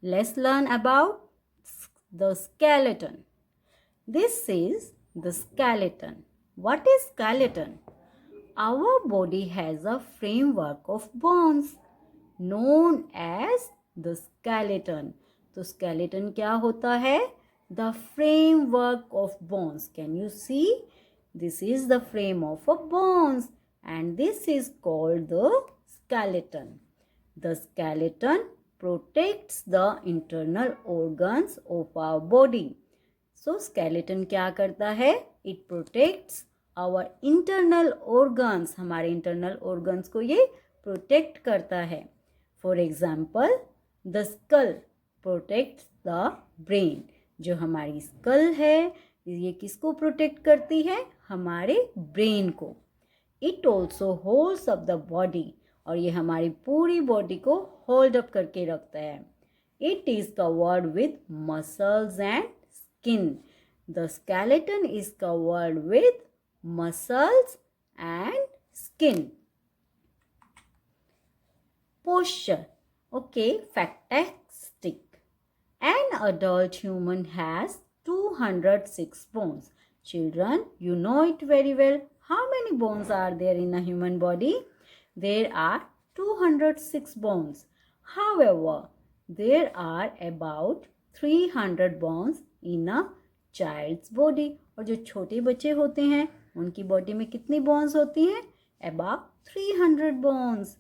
Let's learn about the skeleton. This is the skeleton. What is skeleton? Our body has a framework of bones known as the skeleton. तो skeleton क्या होता है? The framework of bones. Can you see? This is the frame of a bones and this is called the skeleton. The skeleton protects the internal organs of our body. So skeleton क्या करता है? It protects our internal organs. हमारे internal organs को ये protect करता है. For example, the skull protects the brain. जो हमारी skull है ये किसको protect करती है? हमारे brain को. It also holds up the body. और ये हमारी पूरी बॉडी को होल्ड अप करके रखता है. It is covered with muscles and skin. The skeleton is covered with muscles and skin. Posture. Okay, fantastic. An adult human has 206 bones. Children, you know it very well. How many bones are there in a human body? There are 206 bones. However, there are about 300 bones in a child's body. और जो छोटे बच्चे होते हैं उनकी body में कितनी bones होती हैं? About 300 bones.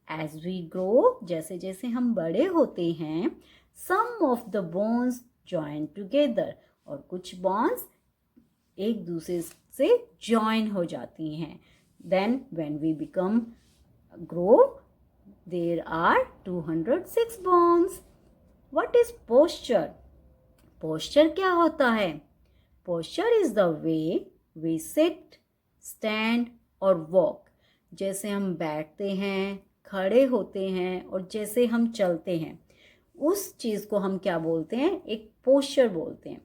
As we grow, जैसे जैसे हम बड़े होते हैं, some of the bones join together. और कुछ bones एक दूसरे से join हो जाती हैं. Then when we grow, there are 206 bones. What is posture? Posture क्या होता है? Posture is the way we sit, stand और walk. जैसे हम बैठते हैं, खड़े होते हैं और जैसे हम चलते हैं, उस चीज़ को हम क्या बोलते हैं? एक posture बोलते हैं.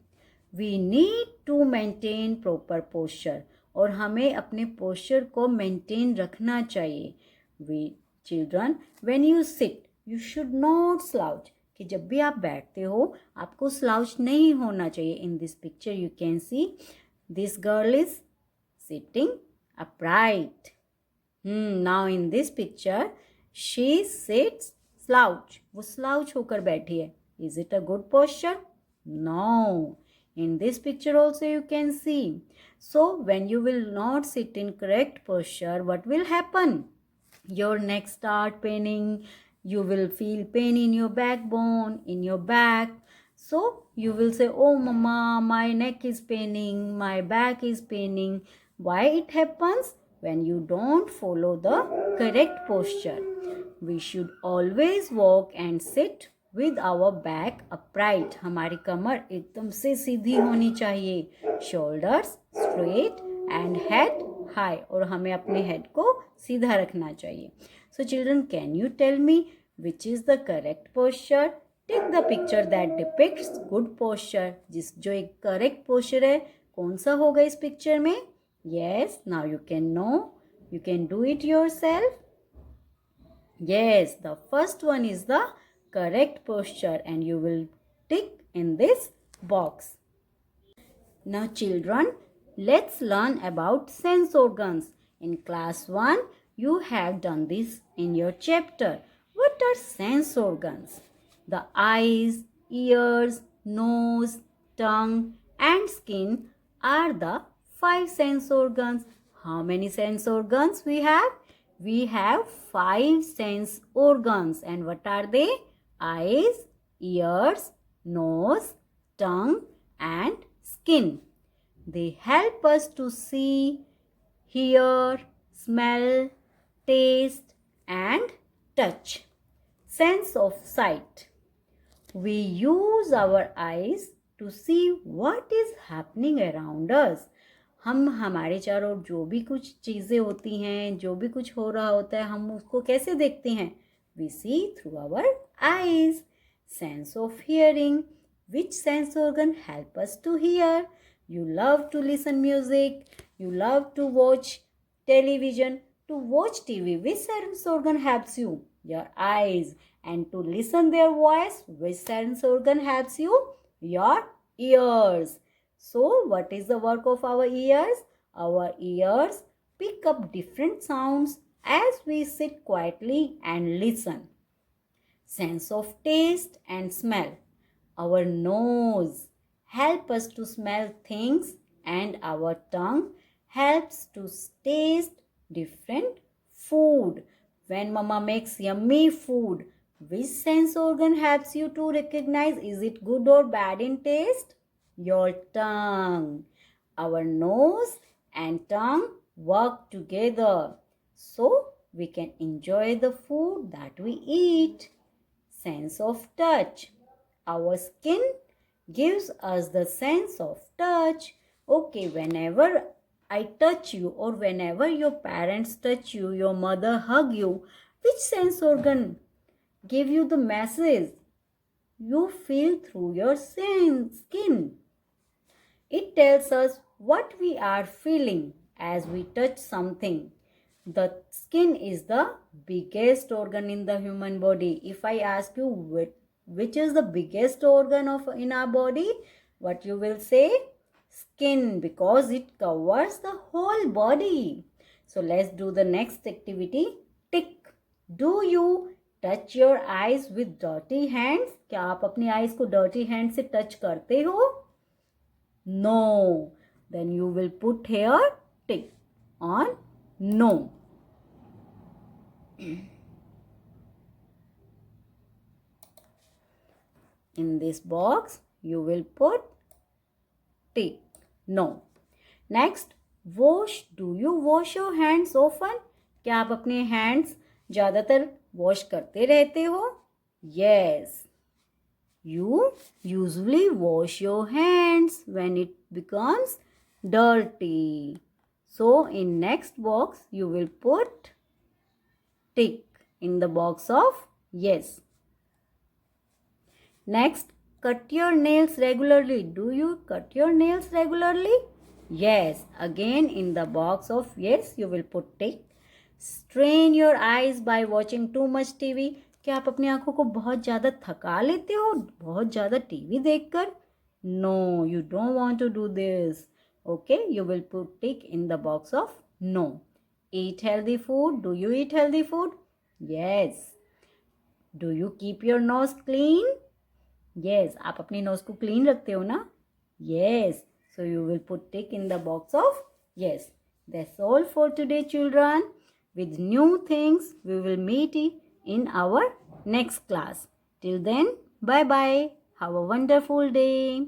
We need to maintain proper posture. और हमें अपने posture को maintain रखना चाहिए. We children, when you sit, you should not slouch. कि जब भी आप बैठते हो आपको slouch नहीं होना चाहिए. In this picture you can see this girl is sitting upright. Now in this picture she sits slouch. वो slouch होकर बैठी है. Is it a good posture? No. In this picture also you can see. So when you will not sit in correct posture, what will happen? Your neck start paining. You will feel pain in your backbone, in your back. So you will say, oh mama, my neck is paining, my back is paining. Why it happens? When you don't follow the correct posture. We should always walk and sit with our back upright. हमारी कमर एकदम से सीधी होनी चाहिए. Shoulders straight and head high. और हमें अपने head को सीधा रखना चाहिए. So children, can you tell me which is the correct posture? Take the picture that depicts good posture. जो एक correct posture है, कौन सा होगा इस picture में? Yes, now you can know. You can do it yourself. Yes, the first one is the correct posture and you will tick in this box. Now children, let's learn about sense organs. In class 1, you have done this in your chapter. What are sense organs? The eyes, ears, nose, tongue and skin are the 5 sense organs. How many sense organs we have? We have 5 sense organs. And what are they? Eyes, ears, nose, tongue and skin. They help us to see, hear, smell, taste and touch. Sense of sight. We use our eyes to see what is happening around us. हम हमारे चारों जो भी कुछ चीज़ें होती हैं, जो भी कुछ हो रहा होता है, हम उसको कैसे देखते हैं? We see through our eyes. Sense of hearing. Which sense organ help us to hear? You love to listen music. You love to watch television. To watch TV, which sense organ helps you? Your eyes. And to listen their voice, which sense organ helps you? Your ears. So, what is the work of our ears? Our ears pick up different sounds as we sit quietly and listen. Sense of taste and smell. Our nose helps us to smell things and our tongue helps to taste different food. When mama makes yummy food, which sense organ helps you to recognize is it good or bad in taste? Your tongue. Our nose and tongue work together so we can enjoy the food that we eat. Sense of touch. Our skin gives us the sense of touch. Okay, whenever I touch you or whenever your parents touch you, your mother hug you, which sense organ give you the message? You feel through your skin. It tells us what we are feeling as we touch something. The skin is the biggest organ in the human body. If I ask you which is the biggest organ of in our body, what you will say? Skin, because it covers the whole body. So let's do the next activity. Tick. Do you touch your eyes with dirty hands? क्या आप अपनी eyes को dirty hand से touch करते हो? No. Then you will put here tick on no. In this box, you will put tick. No. Next, wash. Do you wash your hands often? क्या आप अपने hands ज़्यादातर wash करते रहते हो? Yes. You usually wash your hands when it becomes dirty. So, in next box, you will put tick in the box of yes. Next, cut your nails regularly. Do you cut your nails regularly? Yes. Again, in the box of yes, you will put tick. Strain your eyes by watching too much TV. क्या आप अपनी आंखों को बहुत ज़्यादा थका लेते हो बहुत ज़्यादा टीवी देखकर? No, you don't want to do this. Okay, you will put tick in the box of no. Eat healthy food. Do you eat healthy food? Yes. Do you keep your nose clean? Yes. आप अपनी nose को clean रखते हो ना? Yes. So you will put tick in the box of yes. That's all for today, children. With new things, we will meet in our next class. Till then, bye-bye. Have a wonderful day.